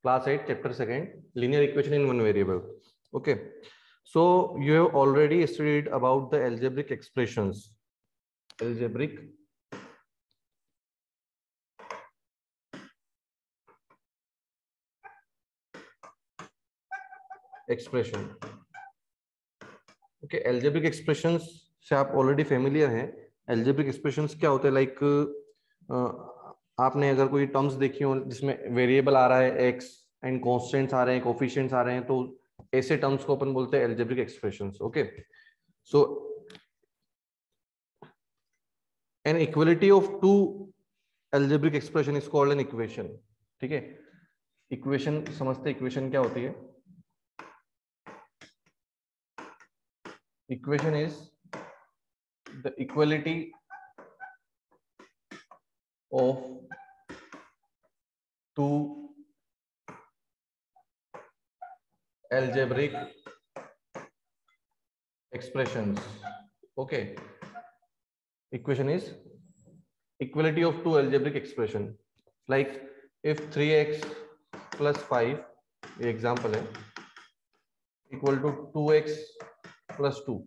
Class 8, chapter 2, linear equation in one variable. Okay, so you have already studied about the algebraic expressions. Algebraic expression. Okay, algebraic expressions से आप already familiar हैं. algebraic expressions क्या होते हैं? Like आपने अगर कोई टर्म्स देखी हो जिसमें वेरिएबल आ रहा है x एंड कॉन्स्टेंट्स आ रहे हैं, कोफिशिएंट्स आ रहे हैं, तो ऐसे टर्म्स को अपन बोलते हैं algebraic expressions. Okay, so an equality of two algebraic expression is called an equation. ठीक है, इक्वेशन समझते, इक्वेशन क्या होती है? Equation is the equality of two algebraic expressions. Okay, equation is equality of two algebraic expression. Like if 3x plus 5, ये example है, equal to 2x plus 2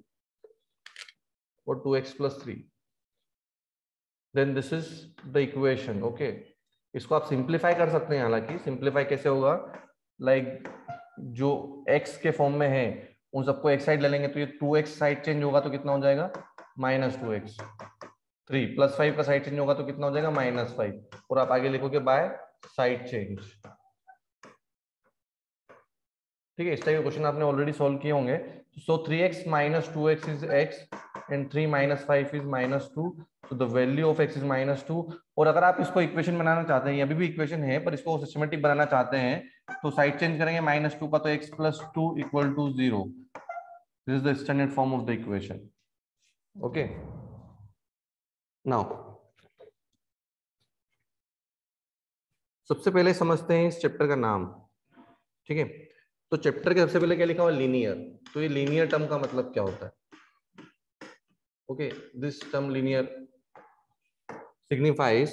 or 2x plus 3, then this is the equation. Okay, इसको आप simplify कर सकते हैं. हालांकि simplify कैसे होगा? लाइक जो x के फॉर्म में है उन सबको एक साइड ले लेंगे तो ये 2x साइड चेंज होगा तो कितना हो जाएगा? -2x. 3 + 5 का साइड चेंज होगा तो कितना हो जाएगा? -5. और आप आगे लिखोगे बाय साइड चेंज. ठीक है, इस टाइप के क्वेश्चन आपने ऑलरेडी सॉल्व किए होंगे. सो 3x - 2x is x and 3 - 5 is -2. तो the value of x is -2. और अगर आप इसको इक्वेशन बनाना चाहते हैं, ये अभी भी इक्वेशन है पर इसको सिस्टमेटिक बनाना चाहते हैं तो साइड चेंज करेंगे -2 का, तो x + 2 = 0. This is the standard form of the equation. Okay, now सबसे पहले समझते हैं इस चैप्टर का नाम. ठीक है, तो चैप्टर के सबसे पहले क्या लिखा हुआ? लीनियर. तो ये लीनियर टर्म का मतलब क्या होता है? Okay, this term linear signifies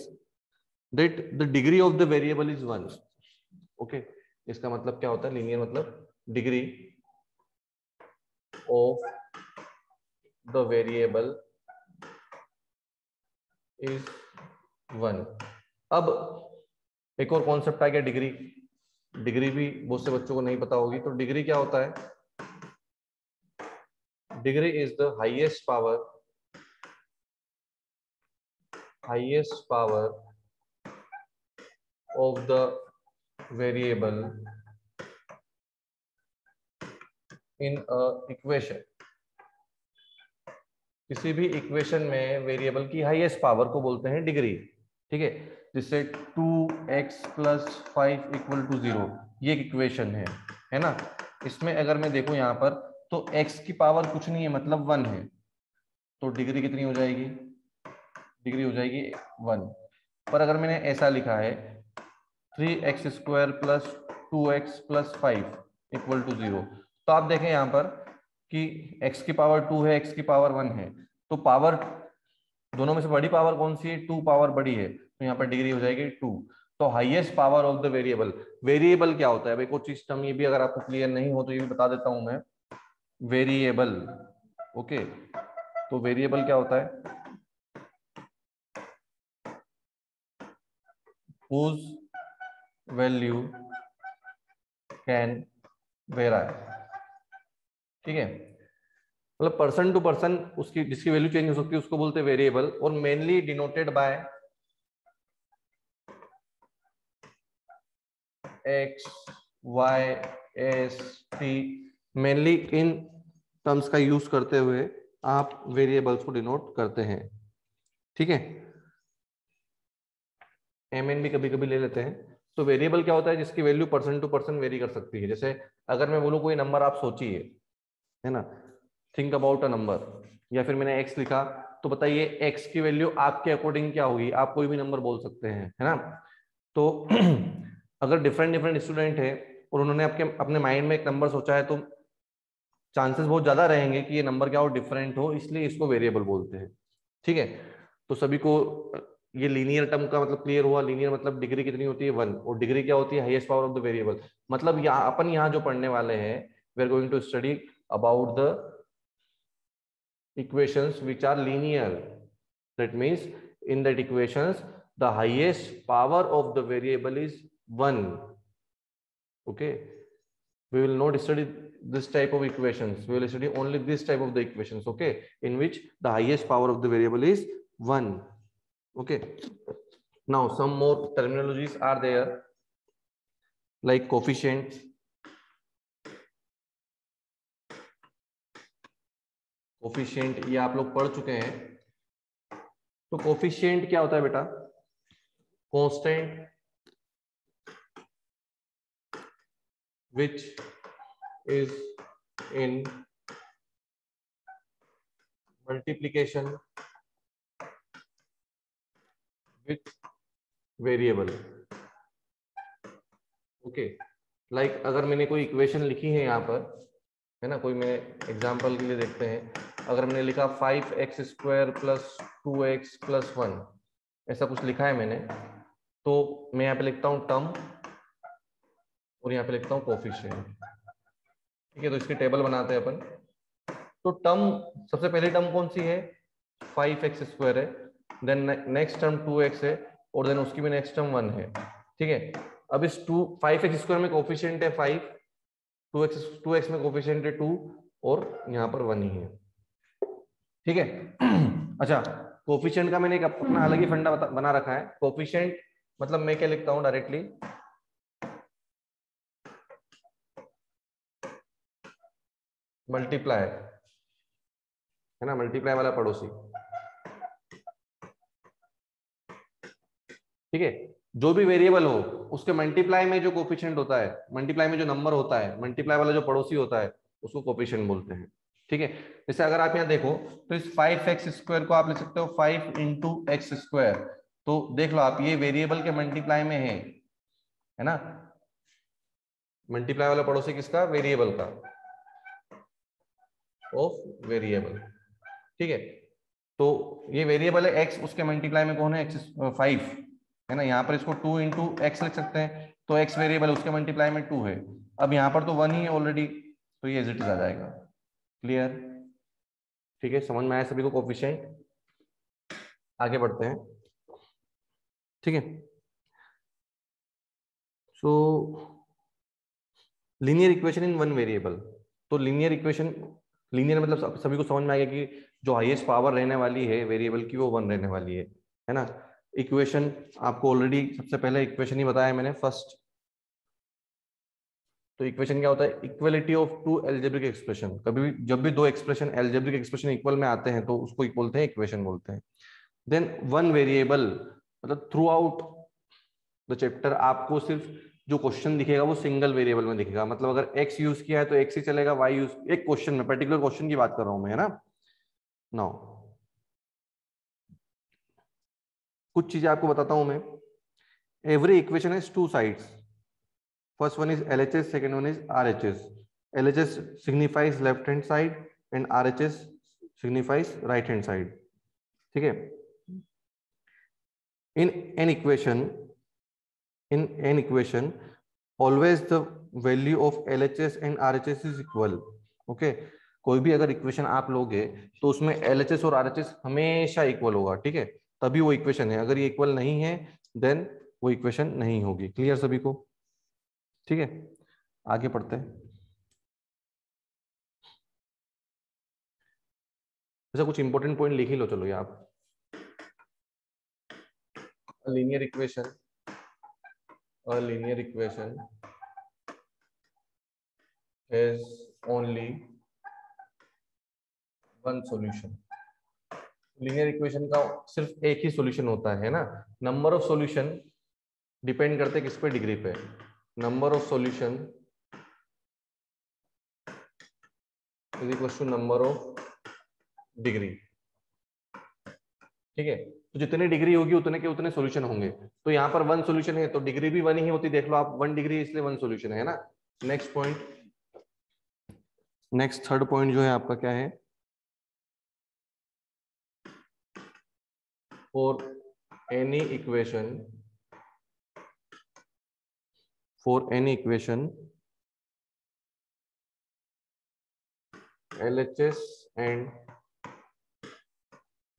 that the degree of the variable is 1. Okay, इसका मतलब क्या होता है? लीनियर मतलब degree of the variable is 1. अब एक और कॉन्सेप्ट आ गया, डिग्री. डिग्री भी बहुत से बच्चों को नहीं पता होगी. तो डिग्री क्या होता है? Degree is the highest power of the variable in a equation. किसी भी इक्वेशन में वेरिएबल की हाईएस्ट पावर को बोलते हैं डिग्री. ठीक है, जिससे 2x + 5 = 0 ये एक इक्वेशन है ना. इसमें अगर मैं देखूं यहाँ पर तो x की पावर कुछ नहीं है, मतलब 1 है. तो डिग्री कितनी हो जाएगी? डिग्री हो जाएगी 1. पर अगर मैंने ऐसा लिखा है 3x² + 2x + 5 = 0, तो आप देखें यहाँ पर कि x की पावर 2 है, x की पावर 1 है. तो पावर दोनों में से बड़ी पावर कौन सी है? 2 पावर बड़ी है, तो यहाँ पर डिग्री हो जाएगी 2. तो highest power of the variable. Variable क्या होता है? भाई कुछ चीज टर्म ये भी अगर आपको क्लियर नहीं हो तो ये भी बता देता हूं मैं. वेरिएबल. ओके, तो वेरिएबल क्या होता है? whose value can vary. ठीक है, मतलब पर्सन टू पर्सन उसकी जिसकी वैल्यू चेंज हो सकती है उसको बोलते हैं वेरिएबल. और mainly denoted by x, y, s, t. Mainly in terms का यूज करते हुए आप वेरिएबल्स को डिनोट करते हैं. ठीक है, mn भी कभी कभी ले लेते हैं. तो वेरिएबल क्या होता है? जिसकी value person to person vary कर सकती है. जैसे अगर मैं बोलूं कोई नंबर आप सोचिए, है ना, थिंक अबाउट अ नंबर, या फिर मैंने x लिखा, तो बताइए x की वैल्यू आपके अकॉर्डिंग क्या होगी? आप कोई भी नंबर बोल सकते हैं, है ना. तो अगर डिफरेंट स्टूडेंट है और उन्होंने अपने माइंड में एक नंबर सोचा है तो चांसेस बहुत ज्यादा रहेंगे कि ये नंबर क्या हो? डिफरेंट हो. इसलिए इसको वेरिएबल बोलते हैं. ठीक है, तो सभी को ये लीनियर टर्म का मतलब क्लियर हुआ। लीनियर मतलब डिग्री कितनी होती है 1, और डिग्री क्या होती है highest power of the variable. मतलब यहाँ अपन यहाँ जो पढ़ने वाले हैं, we are going to study about the equations which are linear. That means in that equations the highest power of the variable is 1. Okay, we will not study this type of equations, we will study only this type of the equations, okay, in which the highest power of the variable is 1. Okay, now some more terminologies are there like coefficient. Coefficient ये आप लोग पढ़ चुके हैं। तो coefficient क्या होता है बेटा? Constant which is in multiplication with variable. Okay, like अगर मैंने कोई इक्वेशन लिखी है यहाँ पर, है ना, कोई मैं एग्जांपल के लिए देखते हैं, अगर मैंने लिखा 5x² + 2x + 1, ऐसा कुछ लिखा है मैंने, तो मैं यहाँ पे लिखता हूँ टर्म और यहाँ पे लिखता हूँ कोफिशिएंट। ठीक है, तो इसकी टेबल बनाते हैं अपन। तो टर्म, सबसे पहली टर्म कौन सी है? 5x² है, देन नेक्स्ट टर्म 2x है, और देन उसकी भी नेक्स्ट टर्म 1 है। ठीक है, अब इस 5x² में कोफिशिएंट है 5, 2x में कोफिशिएंट है 2, और यहाँ पर 1 ही है। ठीक है। अच्छा, कोफिशिएंट का मैंने एक अपना अलग ही फंडा बना रखा है। कोफिशिएंट मतलब मैं क्या लिखता हूँ डायरेक्टली, मल्टीप्लाई, है ना, मल्टीप्लाई वाला पड़ोसी। ठीक है, जो भी वेरिएबल हो उसके मल्टीप्लाई में जो कोफिशिएंट होता है, मल्टीप्लाई में जो नंबर होता है, मल्टीप्लाई वाला जो पड़ोसी होता है, उसको कोफिशिएंट बोलते हैं। ठीक है, जैसे अगर आप यहाँ देखो तो इस 5x² को आप लिख सकते हो 5 × x²। तो देख लो आप, ये वेरिएबल के मल्टीप्लाई में है ना, मल्टीप्लाई वाला पड़ोसी किसका? वेरिएबल का, ऑफ वेरिएबल। ठीक है, तो ये वेरिएबल है x, उसके मल्टीप्लाई में कौन है? x 5 है ना। यहाँ पर इसको 2 × x लिख सकते हैं, तो x वेरिएबल उसके मल्टीप्लाई में 2 है। अब यहाँ पर तो 1 ही है ऑलरेडी, तो ये एज इट इज आ जाएगा। क्लियर? ठीक है, समझ में आया सभी को कोफिशिएंट? आगे बढ़ते हैं। ठीक है, सो linear equation in one variable. तो लीनियर इक्वेशन, लीनियर मतलब सभी को समझ में आ गया कि जो हाईएस्ट पावर रहने वाली है वेरिएबल की वो 1 रहने वाली है ना। इक्वेशन आपको ऑलरेडी सबसे पहले इक्वेशन ही बताया मैंने फर्स्ट। तो इक्वेशन क्या होता है? Equality of two algebraic expression. कभी भी जब भी दो एक्सप्रेशन एल्जेब्रिक एक्सप्रेशन इक्वल में आते हैं तो उसको बोलते हैं इक्वेशन बोलते हैं। देन वन वेरिएबल मतलब थ्रू आउट द चैप्टर आपको सिर्फ जो क्वेश्चन दिखेगा वो सिंगल वेरिएबल में दिखेगा। मतलब अगर x यूज किया है तो x ही चलेगा, y यूज, एक क्वेश्चन में, पर्टिकुलर क्वेश्चन की बात कर रहा हूं मैं, है ना। नाउ कुछ चीजें आपको बताता हूं मैं। Every equation has two sides. First one is LHS, second one is RHS. LHS signifies left hand side and RHS signifies right hand side. ठीक है, in an equation always the value of LHS and RHS is equal. Okay, कोई भी अगर equation आप लोगे तो उसमें LHS और RHS हमेशा इक्वल होगा। ठीक है, तभी वो इक्वेशन है। अगर ये इक्वल नहीं है देन वो इक्वेशन नहीं होगी। क्लियर सभी को? ठीक है, आगे पढ़ते हैं। अच्छा, कुछ इंपॉर्टेंट पॉइंट लिख ही लो चलो। ये आप linear equation, a linear equation has only one solution. Linear equation का सिर्फ एक ही सॉल्यूशन होता है ना। नंबर ऑफ सॉल्यूशन डिपेंड करते किस पे? डिग्री पे। Number of solution is equal to number of degree. ठीक है, तो जितनी डिग्री होगी उतने के उतने सॉल्यूशन होंगे। तो यहाँ पर 1 सॉल्यूशन है तो डिग्री भी 1 ही होती। देख लो आप, 1 डिग्री इसलिए 1 सॉल्यूशन है ना। Next point, next third point जो है आपका क्या है? For any equation LHS and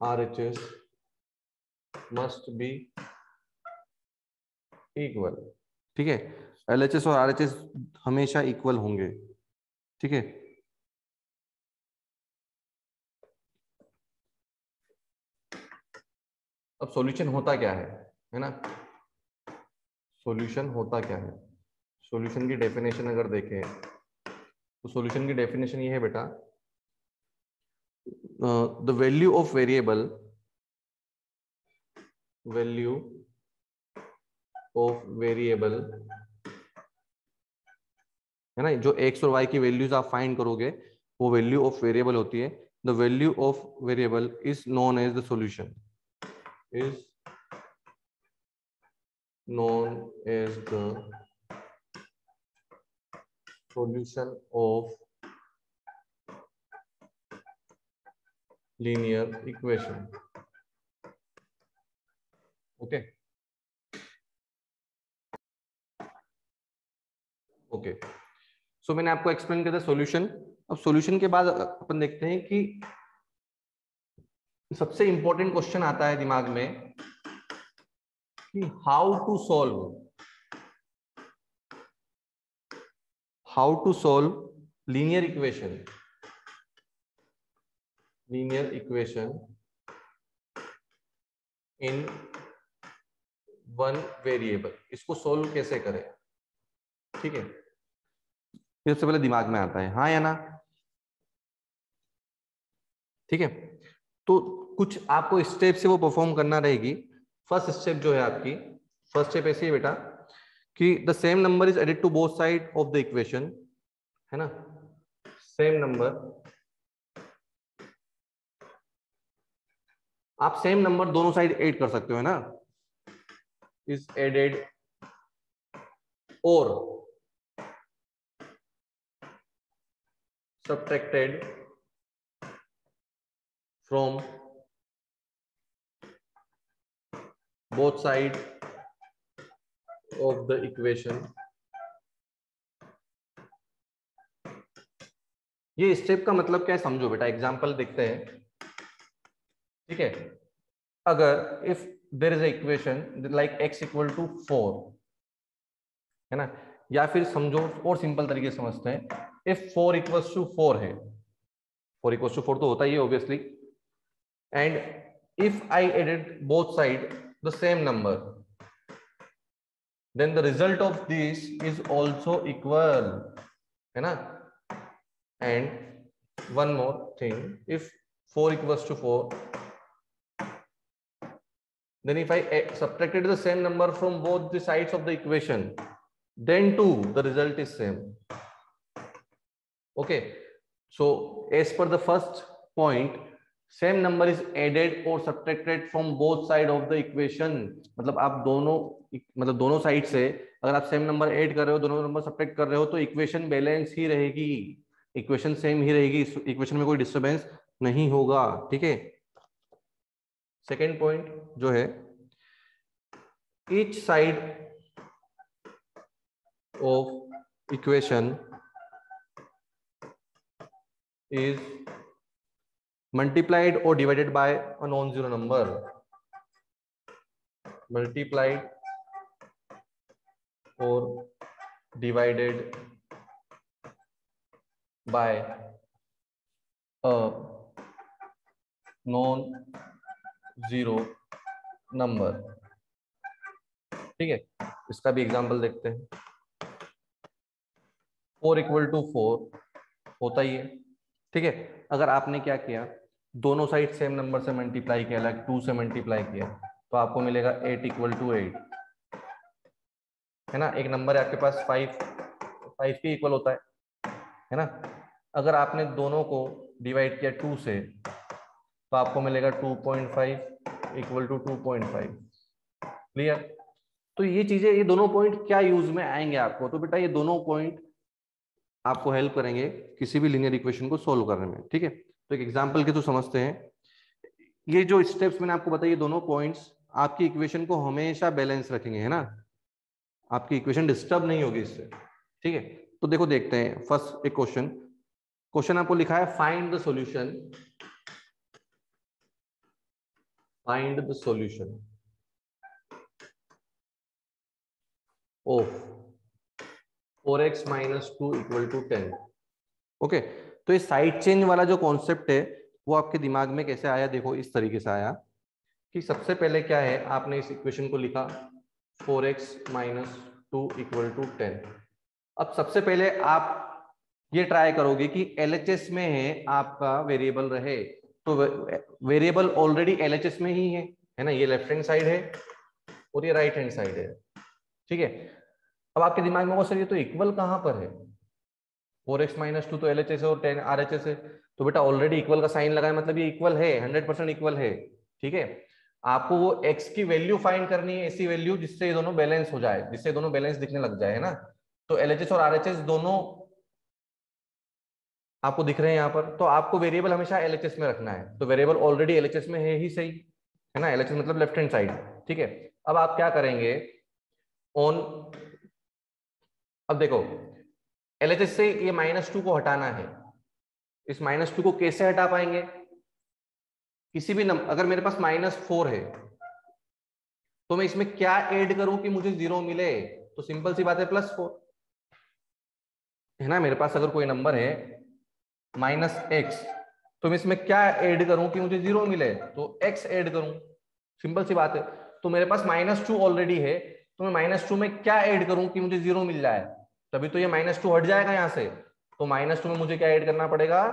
RHS must be equal। ठीक है, LHS और RHS हमेशा इक्वल होंगे। ठीक है, अब सॉल्यूशन होता क्या है ना, सॉल्यूशन होता क्या है, सॉल्यूशन की डेफिनेशन अगर देखें तो सॉल्यूशन की डेफिनेशन ये है बेटा, द वैल्यू ऑफ वेरिएबल है ना, जो एक्स और वाई की वैल्यूज आप फाइंड करोगे वो वैल्यू ऑफ वेरिएबल होती है। The value of variable is known as the solution, is known as the solution of linear equation। Okay okay, so मैंने आपको एक्सप्लेन किया था सॉल्यूशन। अब सॉल्यूशन के बाद अपन देखते हैं कि सबसे इंपॉर्टेंट क्वेश्चन आता है दिमाग में कि how to solve linear equation in one variable, इसको सोल्व कैसे करें। ठीक है, ये सबसे पहले दिमाग में आता है, हाँ या ना। ठीक है, तो कुछ आपको स्टेप से वो परफॉर्म करना रहेगी। फर्स्ट स्टेप जो है आपकी, फर्स्ट स्टेप ऐसी है बेटा कि the same number is added to both side of the equation, है ना, सेम नंबर, आप सेम नंबर दोनों साइड ऐड कर सकते हो, है ना, इज एडेड और subtracted from both sides of the equation। ये स्टेप का मतलब क्या है समझो बेटा, एग्जांपल देखते हैं। ठीक है, अगर if there is a equation like x equal to 4, है ना, या फिर समझो और सिंपल तरीके से समझते हैं, इफ 4 इक्वल्स टू 4 है, 4 इक्वल्स टू 4 तो होता ही है obviously, and if I added both side the same number, then the result of this is also equal, है ना। And one more thing, if 4 equals to 4, then if I subtracted the same number from both the sides of the equation, then too the result is same। Okay, so as per the first point, same number is added or subtracted from both side of the equation, मतलब आप दोनों side से अगर आप same number add कर रहे हो, दोनों नंबर सब्ट्रैक्ट कर रहे हो, तो इक्वेशन बैलेंस ही रहेगी, इक्वेशन सेम ही रहेगी, इक्वेशन में कोई डिस्टरबेंस नहीं होगा। ठीक है, सेकेंड पॉइंट जो है, each side of equation is multiplied or divided by a non-zero number, multiplied or divided by a non-zero number। ठीक है, इसका भी एग्जांपल देखते हैं। 4 इक्वल टू 4 होता ही है। ठीक है, अगर आपने क्या किया, दोनों साइड सेम नंबर से मल्टीप्लाई किया, लाइक 2 से मल्टीप्लाई किया, तो आपको मिलेगा 8 इक्वल टू 8, है ना। एक नंबर है आपके पास 5 के इक्वल होता है ना। अगर आपने दोनों को डिवाइड किया 2 से, तो आपको मिलेगा 2.5 इक्वल टू 2.5। क्लियर। तो ये चीजें, ये दोनों पॉइंट क्या यूज में आएंगे आपको, तो बेटा ये दोनों पॉइंट आपको हेल्प करेंगे किसी भी लीनियर इक्वेशन को सोल्व करने में। ठीक है, तो एक एग्जांपल के थ्रू समझते हैं। ये जो स्टेप्स मैंने आपको बताई, ये दोनों पॉइंट्स आपकी इक्वेशन को हमेशा बैलेंस रखेंगे, है ना, आपकी इक्वेशन डिस्टर्ब नहीं होगी इससे, ठीक है। तो देखो देखते हैं फर्स्ट एक क्वेश्चन आपको लिखा है find the solution, find the solution of 4x - 2 = 10। Okay, तो ये साइड चेंज वाला जो कॉन्सेप्ट है वो आपके दिमाग में कैसे आया, देखो इस तरीके से आया कि सबसे पहले क्या है, आपने इस इक्वेशन को लिखा 4x - 2 = 10। अब सबसे पहले आप ये ट्राई करोगे कि LHS में है आपका वेरिएबल रहे, तो वेरिएबल ऑलरेडी LHS में ही है ना, ये लेफ्ट हैंड साइड है और ये राइट हैंड साइड है, ठीक है। अब आपके दिमाग में वो सर ये तो इक्वल कहां पर है, 4x - 2 तो LHS है और 10 RHS है, तो बेटा ऑलरेडी इक्वल का साइन लगा है, मतलब ये इक्वल है, 100% इक्वल है, ठीक है। आपको वो x की वैल्यू फाइंड करनी है, ऐसी वैल्यू जिससे ये दोनों बैलेंस हो जाए, जिससे दोनों बैलेंस दिखने लग जाए, है ना। तो LHS और RHS दोनों आपको दिख रहे हैं यहाँ पर, तो आपको वेरिएबल हमेशा LHS में रखना है, तो वेरिएबल ऑलरेडी LHS में है ही सही, है ना, LHS मतलब लेफ्ट हैंड साइड, ठीक है। अब आप क्या करेंगे ऑन, अब देखो LHS से ये -2 को हटाना है, इस -2 को कैसे हटा पाएंगे, किसी भी नंबर, अगर मेरे पास -4 है तो मैं इसमें क्या ऐड करूं कि मुझे 0 मिले, तो सिंपल सी बात है +4, है ना। मेरे पास अगर कोई नंबर है -x, तो मैं इसमें क्या ऐड करूं कि मुझे 0 मिले, तो x ऐड करूं, सिंपल सी बात है। तो मेरे पास -2 ऑलरेडी है, तो मैं -2 में क्या ऐड करूं कि मुझे 0 मिल जाए, तभी तो ये -2 हट जाएगा यहां से, तो -2 में मुझे क्या ऐड करना पड़ेगा,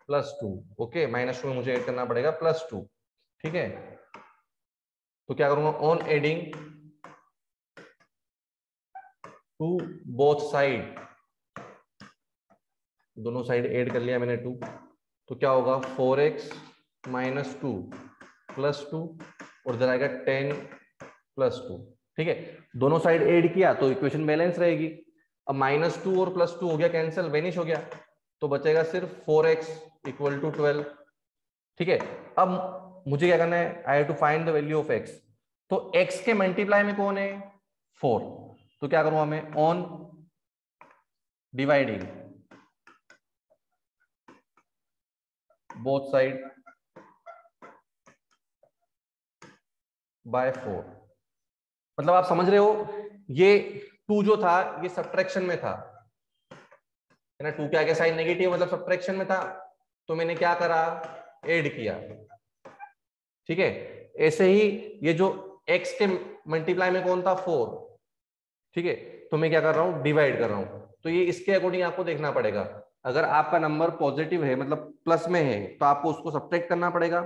+2। ओके, -2 में मुझे ऐड करना पड़ेगा +2, ठीक है। तो क्या करूंगा, on adding to both side, दोनों साइड ऐड कर लिया मैंने 2, तो क्या होगा 4x - 2 +2 और इधर आएगा 10 +2, ठीक है। दोनों साइड ऐड किया तो इक्वेशन बैलेंस रहेगी। अब -2 और +2 हो गया कैंसिल, वेनिश हो गया, तो बचेगा सिर्फ 4x = 12, ठीक है। अब मुझे क्या करना है, I have to find the value of x, तो x के मल्टीप्लाई में कौन है 4, तो क्या करूंगा मैं, on dividing both side by 4, मतलब आप समझ रहे हो, ये 2 जो था ये सब्ट्रैक्शन में था, है ना, 2 के आगे साइन नेगेटिव मतलब सब्ट्रैक्शन में था, तो मैंने क्या करा, ऐड किया, ठीक है। ऐसे ही ये जो x के मल्टीप्लाई में कौन था 4, ठीक है, तो मैं क्या कर रहा हूं, डिवाइड कर रहा हूं, तो ये इसके अकॉर्डिंग आपको देखना पड़ेगा, अगर आपका नंबर पॉजिटिव है मतलब प्लस में है तो आपको उसको सब्ट्रैक्ट करना पड़ेगा,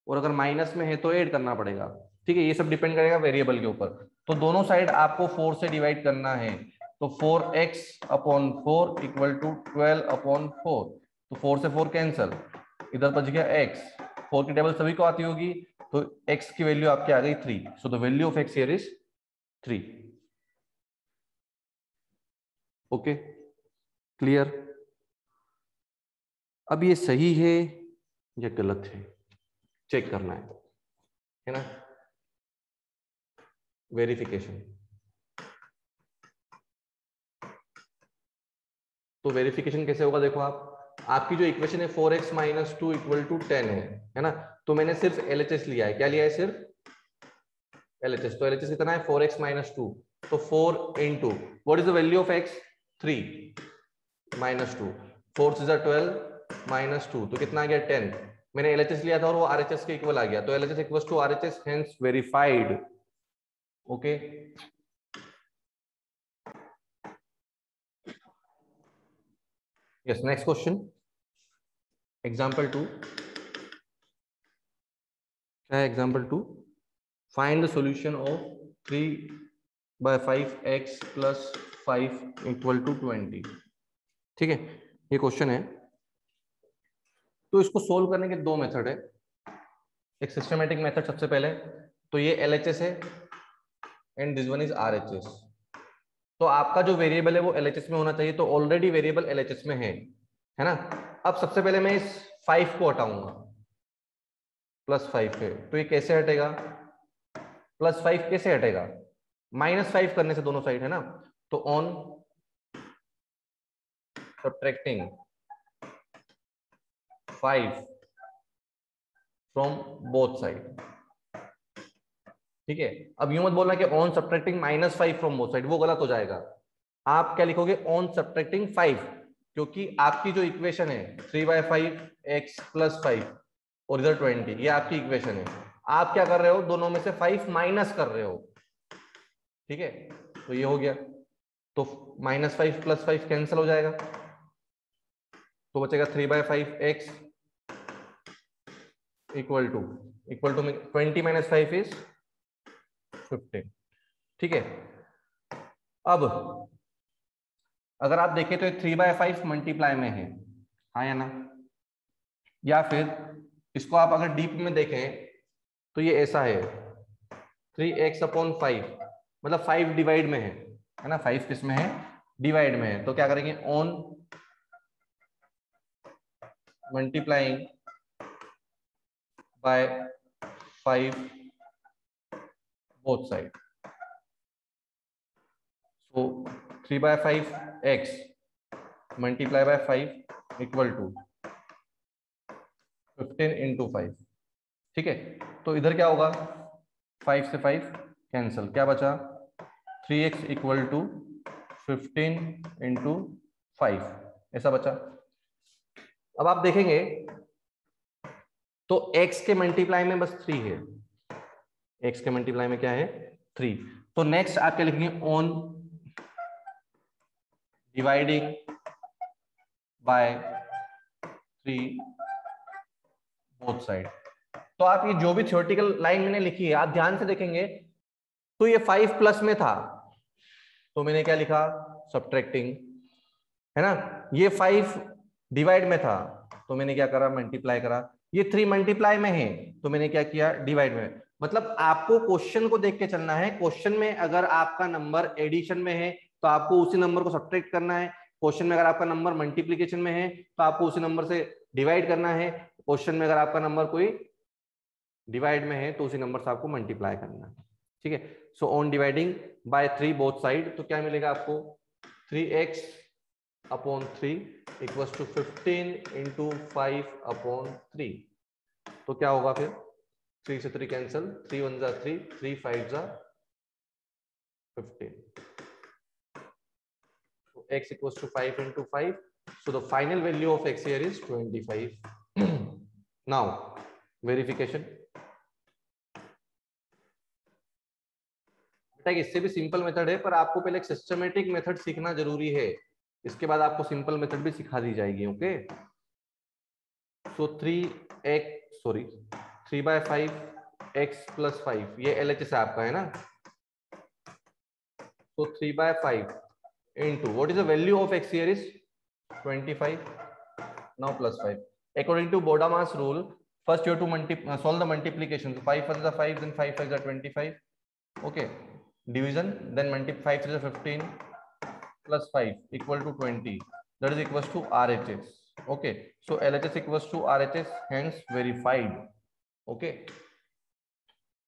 और अगर माइनस में है तो ऐड करना पड़ेगा, ठीक है। ये सब डिपेंड करेगा वेरिएबल के ऊपर, तो दोनों साइड आपको 4 से डिवाइड करना है, तो 4x/4 = 12/4, तो 4 से 4 कैंसल, इधर बच गया x, 4 की टेबल सभी को आती होगी, तो x की वैल्यू आपकी आ गई 3, so the value of x here is 3। Okay, clear. अब ये सही है या गलत है चेक करना है ना, वेरिफिकेशन। तो वेरिफिकेशन कैसे होगा, देखो आपकी जो इक्वेशन है 4x - 2 = 10 है ना, तो मैंने सिर्फ LHS लिया है, क्या लिया है, सिर्फ LHS, तो LHS कितना है 4x - 2, तो 4 into what is the value of x, 3 -2, 4 से 12 -2, तो कितना आ गया 10, मैंने LHS लिया था और वो RHS के इक्वल आ गया, तो LHS = RHS, hence verified. Okay, yes, next question, example 2, क्या है example 2, find the solution of 3/5x + 5 = 20, ठीक है। ये क्वेश्चन है, तो इसको सोल्व करने के दो मेथड है, एक सिस्टमैटिक मेथड सबसे पहले, तो ये LHS है and this one is RHS, तो आपका जो वेरिएबल है वो LHS में होना चाहिए, तो ऑलरेडी वेरिएबल LHS में है ना। अब सबसे पहले मैं इस 5 को हटाऊंगा, +5 है, तो ये कैसे हटेगा? +5 कैसे हटेगा? -5 करने से दोनों साइड है ना, तो on subtracting 5 from both side. ठीक है, अब यूं मत बोलना कि on subtracting -5 from both side, वो गलत हो जाएगा। आप क्या लिखोगे? ऑन सब्ट्रैक्टिंग 5, क्योंकि आपकी जो इक्वेशन है 3/5 x + 5 और इधर 20, ये आपकी इक्वेशन है। आप क्या कर रहे हो? दोनों में से 5 माइनस कर रहे हो। ठीक है, तो ये हो गया, तो -5 + 5 कैंसिल हो जाएगा, तो बचेगा 3/5 x इक्वल टू 20 - 5 इज 15। ठीक है, अब अगर आप देखें तो 3/5 मल्टीप्लाई में है, हाँ या ना? या फिर इसको आप अगर डीप में देखें तो ये ऐसा है 3x/5, मतलब 5 डिवाइड में है ना? 5 किस में है? डिवाइड में है। तो क्या करेंगे? On multiplying by 5 both side, so 3/5 x multiply by 5 equal to 15 × 5। ठीक है, तो इधर क्या होगा? 5 से 5 कैंसिल, क्या बचा? 3x इक्वल टू 15 × 5, ऐसा बचा। अब आप देखेंगे तो x के मल्टीप्लाई में बस 3 है, x के मल्टीप्लाई में क्या है? 3। तो नेक्स्ट आप क्या लिखेंगे? On dividing by 3 both side. तो आप ये जो भी थ्योरेटिकल लाइन मैंने लिखी है, आप ध्यान से देखेंगे तो ये 5 प्लस में था, तो मैंने क्या लिखा? सब्ट्रैक्टिंग, है ना? ये 5 डिवाइड में था, तो मैंने क्या करा? मल्टीप्लाई करा। ये 3 मल्टीप्लाई में है, तो मैंने क्या किया? डिवाइड में। मतलब आपको क्वेश्चन को देख के चलना है। क्वेश्चन में अगर आपका नंबर एडिशन में है तो आपको उसी नंबर को सब्ट्रैक्ट करना है। क्वेश्चन में अगर आपका नंबर मल्टीप्लीकेशन में है तो आपको उसी नंबर से डिवाइड करना है। क्वेश्चन में अगर आपका नंबर कोई डिवाइड में है तो उसी नंबर से आपको मल्टीप्लाई करना है। ठीक है, so on dividing by 3 both side, तो क्या मिलेगा आपको? 3x/3 equals to 15 × 5/3। तो क्या होगा फिर? 3 से 3 कैंसिल, 3 1 जा 3, 3 5 जा 15। So x equals to 5 × 5. So the final value of x here is 25. Now verification. इससे भी सिंपल मेथड है, पर आपको पहले एक सिस्टमेटिक मेथड सीखना जरूरी है, इसके बाद आपको सिंपल मेथड भी सिखा दी जाएगी। ओके, सो 3/5 x + 5, ये LHS आपका है ना? So 3/5 into what is the value of x here is 25. Now +5. According to Bodamas rule, first you have to solve the multiplication. So 5 1 is 5, then 5 5 is 25. Okay. Division, then multiply 5 3 is 15 plus 5 equal to 20. That is equals to RHS. Okay. So LHS equals to RHS, hence verified. Okay.